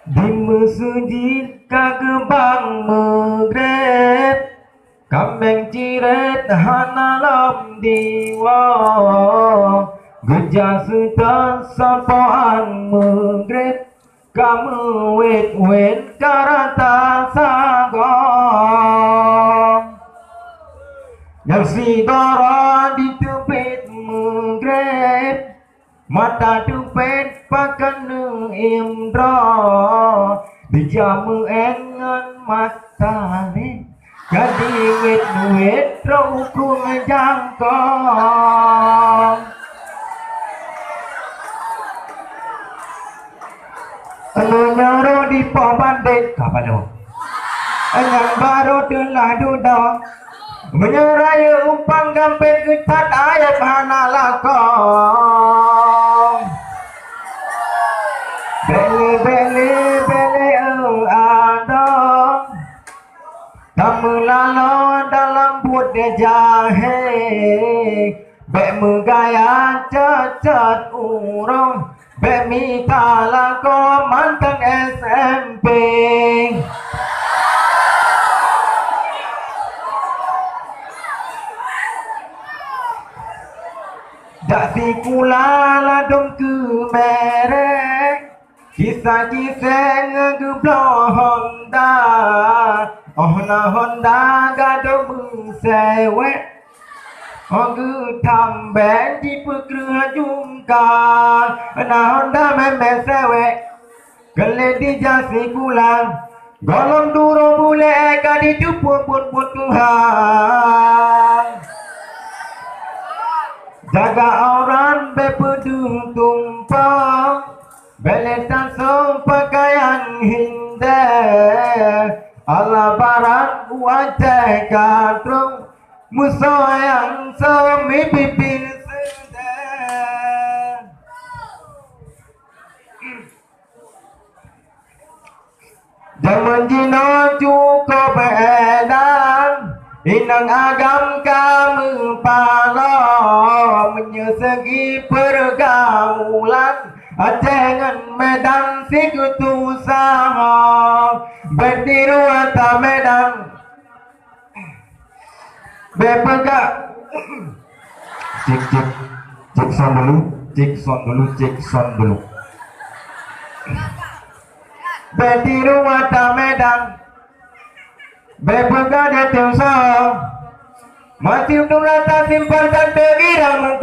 Di masjid kagembang maghrib, kambing ciret hana lam diwa, gejah serta sampaan maghrib, kamu wet karata sagong. Yang sidara di tepit maghrib, mata tupet pakan imdra, dijamu engan mata ni jadi wet rukun jangkong. Nyaro di pabandit kapalo, yang baru telah duduk menyeraya umpang gampang ketat ayat hana lakong. Bele adong, tamu lalu dalam buat jahe, bek megaya cacat urung, bek mita lako mantan SMP. Dak sikula ladong ke merek, kisah-kisah ngegeblo Honda, Honda gado bersewek, Ogu tambah di pekerja jungka, Honda memang sewek, keledi jasi kula, golong duro boleh kadi tupun pun Tuhan. Jaga orang berpedung tumpang, beletan pakaian hindar, ala barat wajah katrung, musuh yang semi pipin sedar. Zaman jino cukup beredar, inang agam kamu pala, menyesegi pergaulan, jangan medan sikutu sama, berdiri atas medan, berpegak. Cek son dulu. Berdiri atas medan, berpegak di tusa, masih untuk rata simpan dan tergira muka.